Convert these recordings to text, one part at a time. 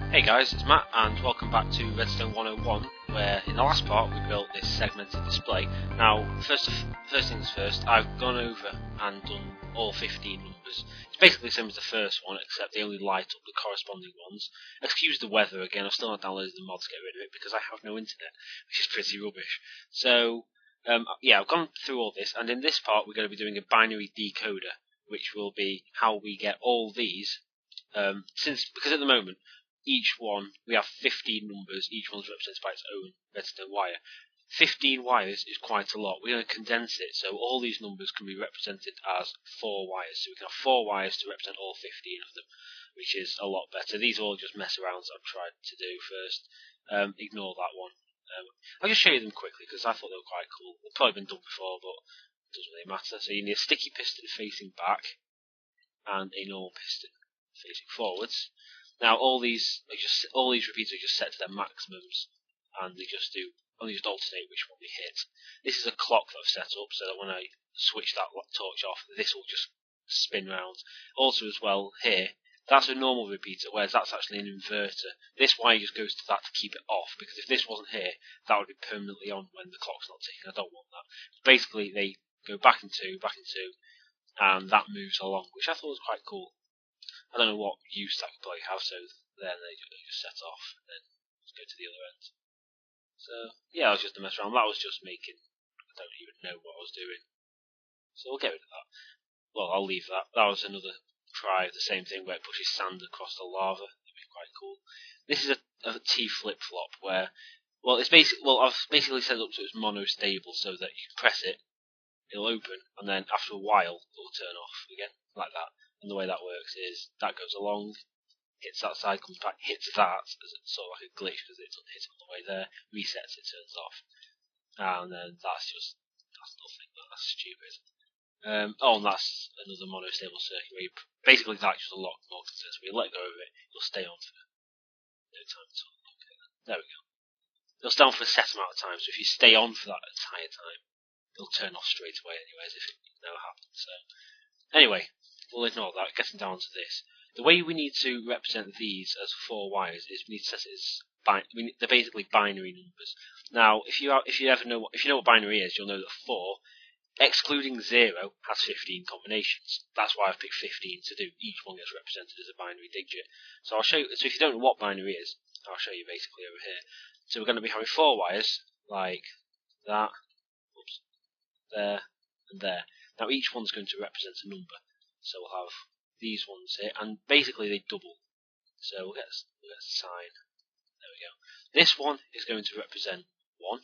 Hey guys, it's Matt and welcome back to Redstone 101, where in the last part we built this segmented display. Now, first things first, I've gone over and done all 15 numbers. It's basically the same as the first one, except they only light up the corresponding ones. Excuse the weather again, I've still not downloaded the mod to get rid of it because I have no internet, which is pretty rubbish. So, yeah, I've gone through all this, and in this part we're going to be doing a binary decoder, which will be how we get all these, because at the moment, each one, we have 15 numbers, each one's represented by its own redstone wire. 15 wires is quite a lot. We're going to condense it so all these numbers can be represented as 4 wires. So we can have 4 wires to represent all 15 of them, which is a lot better. These are all just mess arounds I've tried to do first. Ignore that one. I'll just show you them quickly because I thought they were quite cool. They've probably been done before, but it doesn't really matter. So you need a sticky piston facing back and a normal piston facing forwards. Now all these repeaters are just set to their maximums, and they just alternate which one they hit. This is a clock that I've set up so that when I switch that torch off, this will just spin round. Also, as well, here that's a normal repeater, whereas that's actually an inverter. This wire just goes to that to keep it off, because if this wasn't here, that would be permanently on when the clock's not ticking. I don't want that. Basically, they go back in two, and that moves along, which I thought was quite cool. I don't know what use that could probably have, so then they just set off, and then just go to the other end. So, yeah, I was just a mess around. That was just making, I don't even know what I was doing. So we'll get rid of that. Well, I'll leave that. That was another try of the same thing where it pushes sand across the lava. It'd be quite cool. This is a T flip-flop where, I've basically set it up so it's monostable so that you can press it, it'll open, and then after a while, it'll turn off again, like that. And the way that works is that goes along, hits that side, comes back, hits that, as it's sort of like a glitch because it's hit on the way there, resets, it turns off. And then that's nothing, that's stupid. And that's another monostable circuit where basically that's just a lock more condense. When you let go of it, it'll stay on for no time at all. Okay, there we go. It'll stay on for a set amount of time, so if you stay on for that entire time, it'll turn off straight away anyways if it never happens. So, anyway, we'll ignore that. Getting down to this, the way we need to represent these as 4 wires is we need to set it as they're basically binary numbers. Now, if you know what binary is, you'll know that 4, excluding 0, has 15 combinations. That's why I've picked 15 to do. Each one gets represented as a binary digit. So I'll show you. So if you don't know what binary is, I'll show you basically over here. So we're going to be having 4 wires like that. Oops, there and there. Now each one's going to represent a number. So we'll have these ones here, and basically they double. So we'll get a sign. There we go. This one is going to represent 1.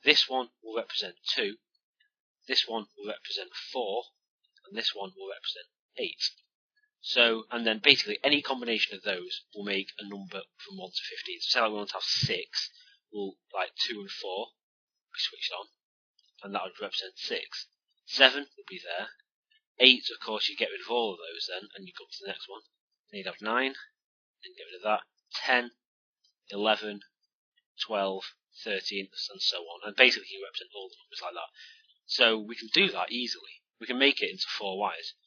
This one will represent 2. This one will represent 4. And this one will represent 8. So, and then basically any combination of those will make a number from 1 to 15. So say like we want to have 6, we'll like 2 and 4 be switched on, and that would represent 6. 7 will be there. 8, of course, you get rid of all of those then, and you go to the next one. Then you'd have 9, then get rid of that. 10, 11, 12, 13, and so on. And basically you represent all the numbers like that. So we can do that easily. We can make it into 4 wires.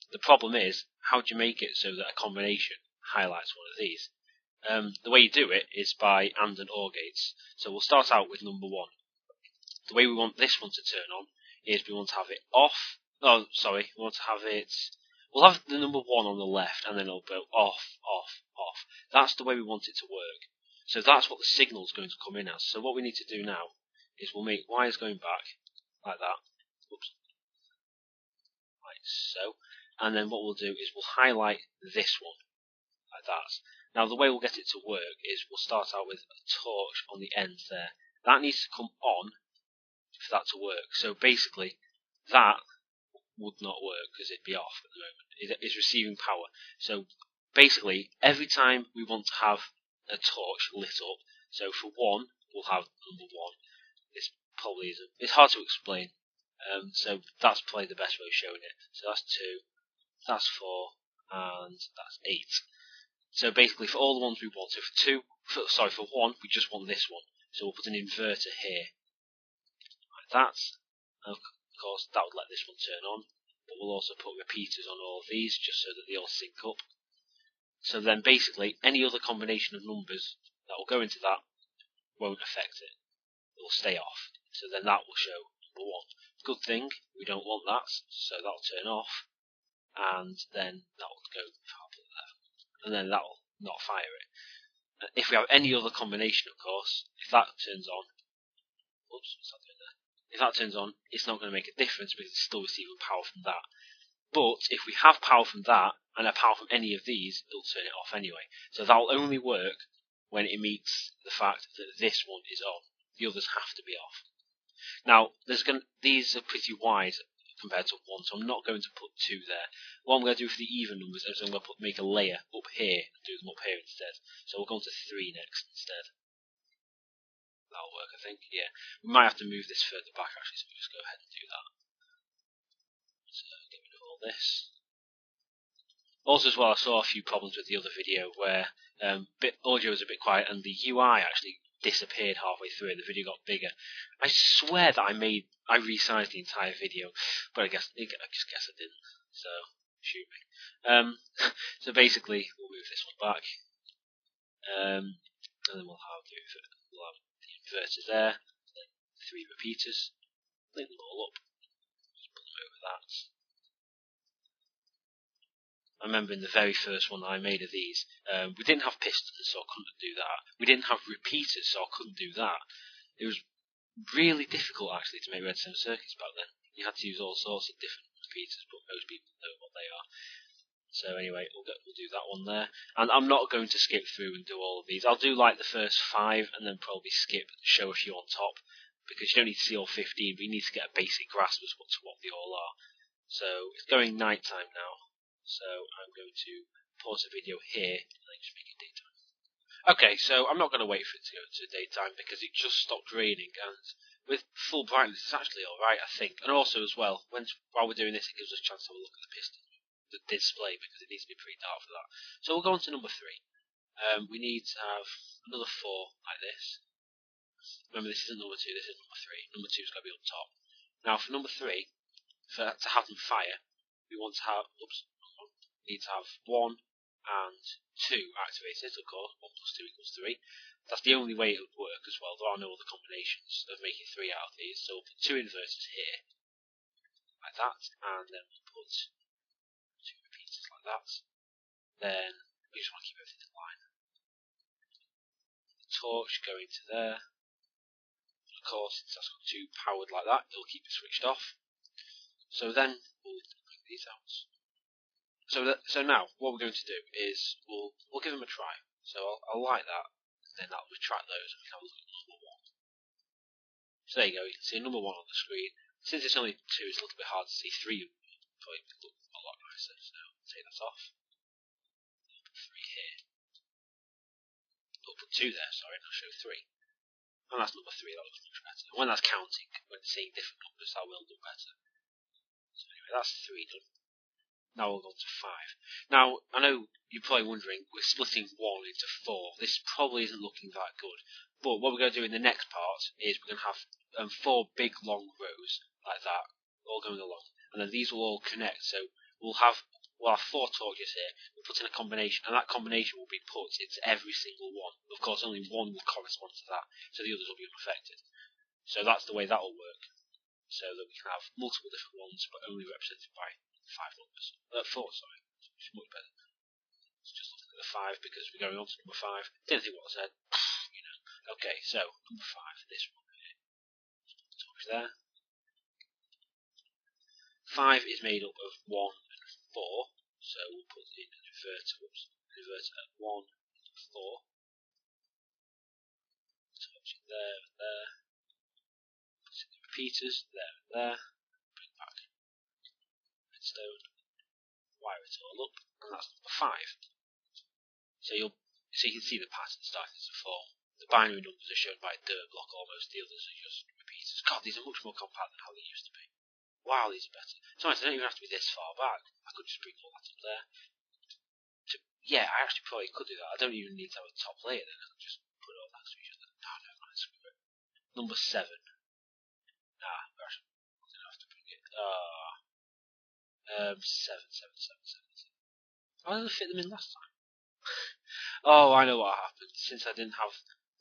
The problem is, how do you make it so that a combination highlights one of these? The way you do it is by AND and OR gates. So we'll start out with number 1. The way we want this one to turn on is we want to have it off. Oh, sorry, we want to have it. We'll have the number 1 on the left, and then it'll go off, off, off. That's the way we want it to work. So that's what the signal is going to come in as. So what we need to do now is we'll make wires going back like that. Oops. Like so. And then what we'll do is we'll highlight this one like that. Now the way we'll get it to work is we'll start out with a torch on the end there. That needs to come on for that to work. So basically, that would not work because it'd be off at the moment. It is receiving power. So basically, every time we want to have a torch lit up, so for 1, we'll have number 1. This probably isn't. It's hard to explain. So that's probably the best way of showing it. So that's 2, that's 4, and that's 8. So basically, for all the ones we want, so for 1, we just want this one. So we'll put an inverter here, like that. Of course, that would let this one turn on, but we'll also put repeaters on all of these just so that they all sync up. So then basically any other combination of numbers that will go into that won't affect it. It will stay off. So then that will show number 1. Good thing, we don't want that, so that'll turn off, and then that will go there, and then that will not fire it. If we have any other combination, of course, if that turns on, oops, what's that doing there? If that turns on, it's not going to make a difference because it's still receiving power from that. But if we have power from that and a power from any of these, it'll turn it off anyway. So that'll only work when it meets the fact that this one is on. The others have to be off. Now, these are pretty wide compared to 1, so I'm not going to put 2 there. What I'm going to do for the even numbers is I'm going to make a layer up here and do them up here instead. So we'll go on to 3 next instead. That'll work, I think. Yeah, we might have to move this further back actually, so we'll just go ahead and do that. So get rid of all this. Also, as well, I saw a few problems with the other video where audio was a bit quiet and the UI actually disappeared halfway through and the video got bigger. I swear that I resized the entire video, but I just guess I didn't. So shoot me. So basically, we'll move this one back, and then we'll have the inverters there, 3 repeaters, link them all up, just put them over that. I remember in the very first one I made of these, we didn't have pistons, so I couldn't do that. We didn't have repeaters, so I couldn't do that. It was really difficult actually to make redstone circuits back then. You had to use all sorts of different repeaters, but most people know what they are. So anyway, we'll do that one there. And I'm not going to skip through and do all of these. I'll do like the first 5 and then probably skip and show a few on top, because you don't need to see all 15, but you need to get a basic grasp as to what they all are. So it's going night time now. So I'm going to pause the video here and then just make it daytime. Okay, so I'm not going to wait for it to go to daytime because it just stopped raining, and with full brightness it's actually alright, I think. And also as well, while we're doing this, it gives us a chance to have a look at the piston, the display, because it needs to be pretty dark for that. So we'll go on to number 3. We need to have another 4 like this. Remember, this isn't number 2, this is number 3. Number 2's got to be on top. Now for number 3, to have them fire, we want to have, need to have 1 and 2 activated, of course. 1 plus 2 equals 3. That's the only way it would work as well. There are no other combinations of making 3 out of these. So we'll put 2 inverters here, like that, and then we'll put 2 repeaters like that. Then we just want to keep everything in line. The torch going to there. Of course, since that's got 2 powered like that, it'll keep it switched off. So then we'll bring these out. So now, what we're going to do is we'll give them a try. So I'll light that, then that'll retract those, and we can have a look at number 1. So there you go, you can see number 1 on the screen. Since it's only 2, it's a little bit hard to see. 3 would probably look a lot nicer, so I'll take that off. I'll put 3 here. I'll put 2 there, sorry, and I'll show 3. And that's number 3, that looks much better. When that's counting, when seeing different numbers, that will look better. So anyway, that's 3 done. Now we'll go on to 5. Now, I know you're probably wondering, we're splitting 1 into 4. This probably isn't looking that good. But what we're going to do in the next part is we're going to have 4 big long rows, like that, all going along. And then these will all connect, so we'll have 4 torches here. We'll put in a combination, and that combination will be put into every single one. Of course, only 1 will correspond to that, so the others will be unaffected. So that's the way that will work. So that we can have multiple different ones, but only represented by 5 numbers. 4, sorry. It's much better. Let's just look at the 5 because we're going on to number 5. Didn't think what I said. You know. Okay, so number 5, this one here. Torch there. 5 is made up of 1 and 4, so we'll put in an inverter. Inverter at 1 and 4. Torch in there and there. Put in the repeaters there and there. Bring back redstone. Wire it all up, and that's number 5. So you can see the pattern starting to form. The binary numbers are shown by a dirt block almost, the others are just repeaters. God, these are much more compact than how they used to be. Wow, these are better. Sometimes they don't even have to be this far back. I could just bring all that up there. Yeah, I actually probably could do that. I don't even need to have a top layer then. I could just put it all next to each other. No, never mind, screw it. Number 7. Nah, gosh, I'm going to have to bring it. 7. How did I fit them in last time? Oh, I know what happened. Since I didn't have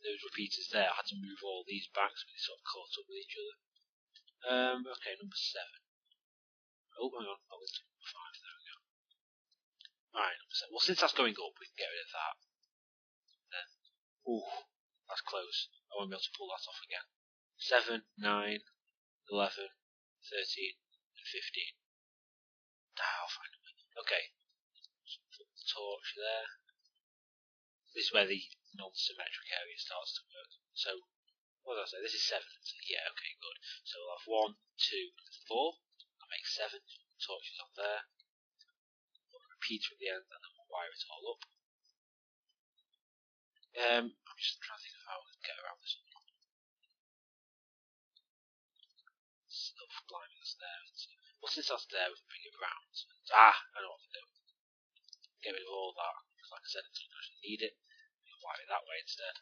those repeaters there, I had to move all these back so they sort of caught up with each other. Okay, number 7. Oh, hang on. I'll into number 5. There we go. Alright, number 7. Well, since that's going up, we can get rid of that. Then, ooh, that's close. I won't be able to pull that off again. 7, 9, 11, 13, and 15. I'll find a way. Okay. Put the torch there. This is where the non-symmetric area starts to work. So, what did I say? This is 7. Yeah, okay, good. So we'll have 1, 2, 4. That makes 7. Torches on there. We'll repeat at the end, and then we'll wire it all up. I'm just trying to think of how we can get around this. Stuff climbing us there. Well, since that's there, we can bring it round. I know what to do. Get rid of all that. Like I said, it doesn't actually need it. We'll wire it that way instead.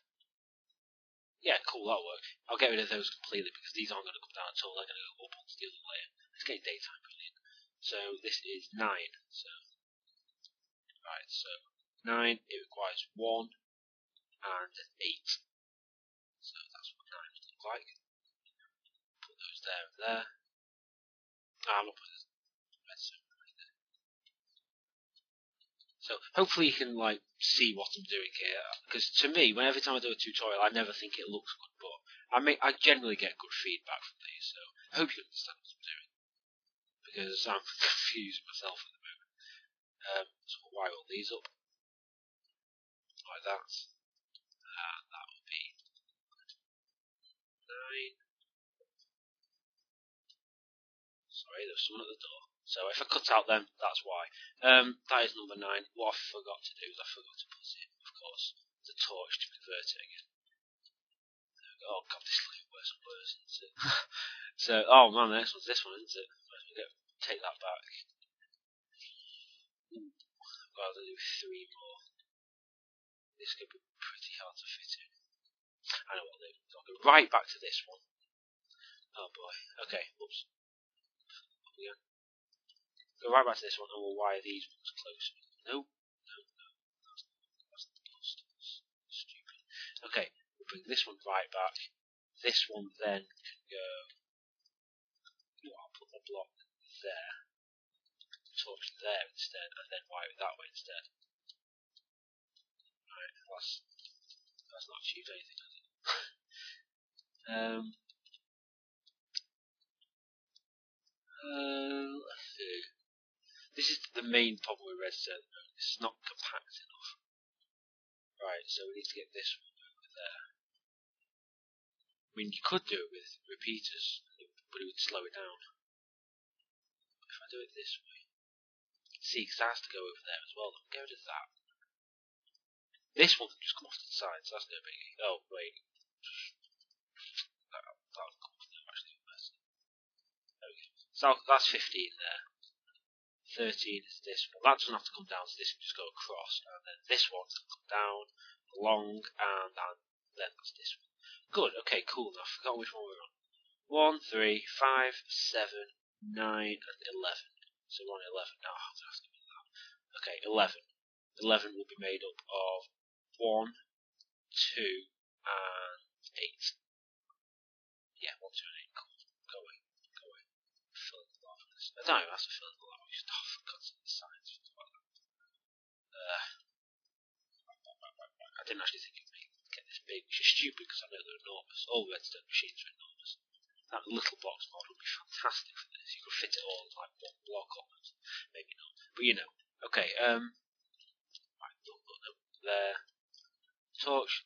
Yeah, cool, that'll work. I'll get rid of those completely because these aren't going to come down at all. They're going to go up onto the other layer. It's getting daytime, brilliant. So this is 9. So, right, so 9, it requires 1 and 8. So that's what 9 would look like. Put those there and there. I'm not putting redstone right there. So hopefully you can like see what I'm doing here. Because to me, every time I do a tutorial, I never think it looks good, but I generally get good feedback from these. So I hope you understand what I'm doing. Because I'm confused myself at the moment. So we'll wire all these up. Like that. And that will be 9. Sorry, there's someone at the door. So if I cut out them, that's why. That is number 9. What I forgot to do is I forgot to put in, of course, the torch to convert it again. There we go. Oh god, this is looking worse and worse, isn't it? So, oh man, the next one's this one, isn't it? Take that back. I've got to do 3 more. This could be pretty hard to fit in. I know what I'll do. So I'll go right back to this one. Oh boy. Okay, oops. Again. Go right back to this one and we'll wire these ones closer. No. That's stupid. Okay, we'll bring this one right back. This one then can go. I'll put the block there. Torch there instead, and then wire it that way instead. Right, that's not achieved anything, has it? Let's see. This is the main problem with redstone. It's not compact enough. Right, so we need to get this one over there. I mean, you could do it with repeaters, but it would slow it down. If I do it this way, see, because that has to go over there as well. Then get rid of that. This one can just come off to the side, so that's no biggie. Oh wait, that'll come off there actually. There we go. So that's 15 there. 13 is this one. That doesn't have to come down, so this can just go across. And then this one can come down, along, and then that's this one. Good, okay, cool. Now I forgot which one we're on. 1, 3, 5, 7, 9, and 11. So we're on 11 now. How do I have to do that? Okay, 11. 11 will be made up of 1, 2, and 8. Yeah, 1, 2, and 8. Cool. Go away. Fill in the lava. I don't know, that's a fill in the lava. We just cuts in the sides. I didn't actually think it would get this big, which is stupid because I know they're enormous. All redstone machines are enormous. That little box mod would be fantastic for this. You could fit it all in like one block almost. Maybe not. But you know. Okay, right, no, there. Torch.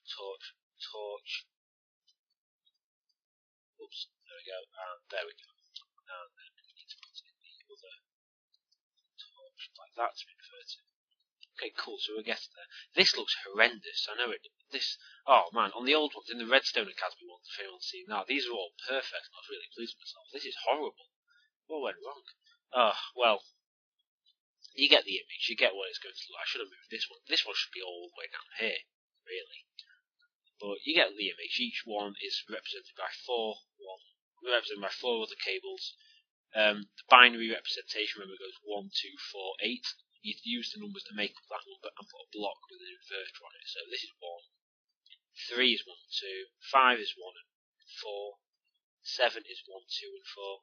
Oops, there we go, and there we go. And then we need to put in the other torch like that to invert it. Okay, cool, so we're getting there. This looks horrendous, I know it. Oh man, on the old ones, in the Redstone Academy ones, if anyone's seen that, these are all perfect, and I was really pleased with myself. This is horrible. What went wrong? Oh, well, you get the image, you get what it's going to look like. I should have moved this one. This one should be all the way down here, really. But you get the image. Each one is represented by 4 other cables. The binary representation, remember, goes 1, 2, 4, 8. you use the numbers to make up that number and put a block with an inverter on it. So this is 1, 3 is 1, 2, 5 is 1 and 4, 7 is 1, 2 and 4,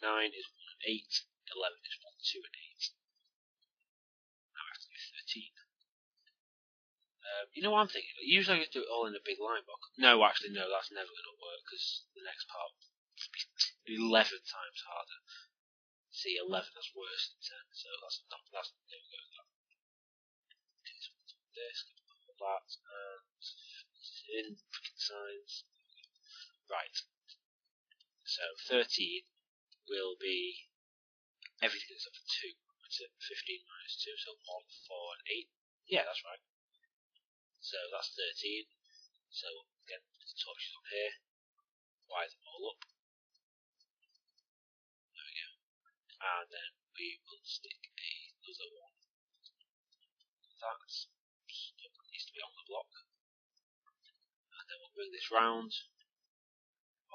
9 is 1 and 8, 11 is 1, 2 and 8. Now I have to do 13. You know what I'm thinking? Usually I just do it all in a big line block. No, actually no, that's never going to work because the next part will be 11 times harder. See, 11 is worse than 10, so that's not going to go with that. Okay, so we'll do this, all that, and in freaking signs. Right. So 13 will be everything except for 2. It's 15 minus 2, so 1, 4 and 8. Yeah, that's right. So that's 13. So again, put the torches on here. Wire them all up. There we go. And then we will stick another one. That needs to be on the block. And then we'll bring this round.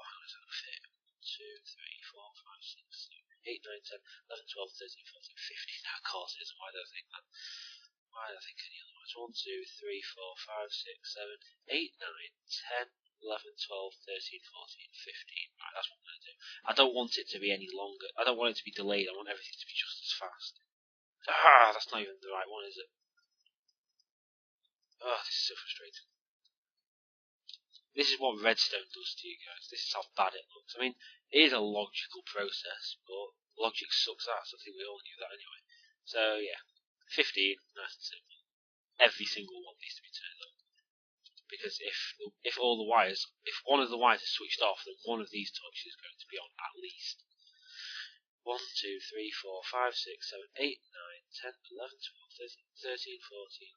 Oh, how does that fit? 1, 2, 3, 4, 5, 6, 7, 8, 9, 10, 11, 12, 13, 14, 15. No, of course it isn't. Why do I think that? Why do I think any other ones? 1, 2, 3, 4, 5, 6, 7, 8, 9, 10, 11, 12, 13, 14, 15. Right, that's what I'm going to do. I don't want it to be any longer. I don't want it to be delayed. I want everything to be just as fast. Ah, that's not even the right one, is it? Oh, this is so frustrating. This is what Redstone does to you guys. This is how bad it looks. I mean, it is a logical process, but logic sucks ass. I think we all knew that anyway. So, yeah. 15, nice and simple. Every single one needs to be turned on. Because if all the wires, if one of the wires is switched off, then one of these torches is going to be on at least. 1, 2, 3, 4, 5, 6, 7, 8, 9, 10, 11, 12, 13, 14.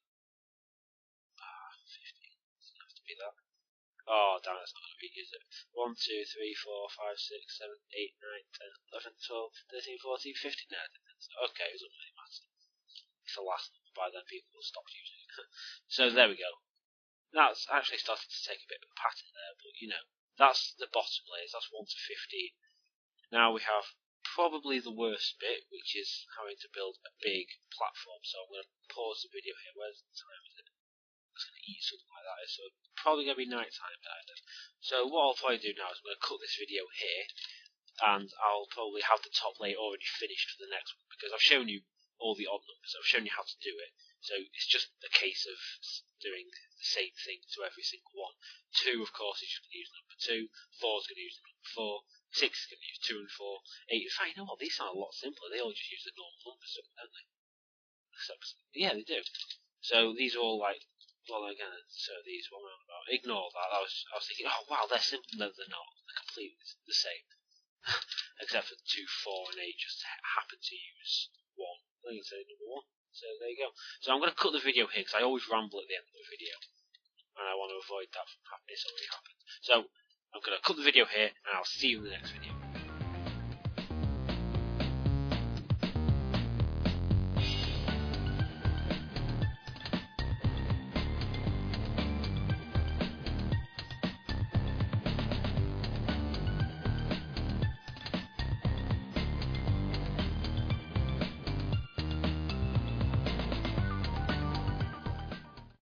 15. Doesn't have to be that. Oh, damn, that's not going to be, is it? 1, 2, 3, 4, 5, 6, 7, 8, 9, 10, 11, 12, 13, 14, 15. No, okay, it doesn't really matter. It's the last number, by then people will stop using it. So there we go. That's actually starting to take a bit of a pattern there, but you know, that's the bottom layers, that's 1 to 15. Now we have probably the worst bit, which is having to build a big platform. So I'm going to pause the video here. Where's the time? Is it? It's going to eat something like that. So it's probably going to be night time kind of. So what I'll probably do now is I'm going to cut this video here, and I'll probably have the top layer already finished for the next one, because I've shown you all the odd numbers. I've shown you how to do it. So it's just a case of doing the same thing to every single one. 2, of course, is just going to use number 2. 4 is going to use the number 4. 6 is going to use 2 and 4. 8, in fact, you know what? These sound a lot simpler. They all just use the normal numbers, don't they? Except, yeah, they do. So these are all like, well, again, so these, what am I on about? Ignore that. I was thinking, oh wow, they're simple. No, they're not. They're completely the same. Except for 2, 4 and 8 just happen to use 1. I think it's number 1. So there you go. So I'm going to cut the video here because I always ramble at the end of the video, and I want to avoid that from happening. It's already happened. So I'm going to cut the video here, and I'll see you in the next video.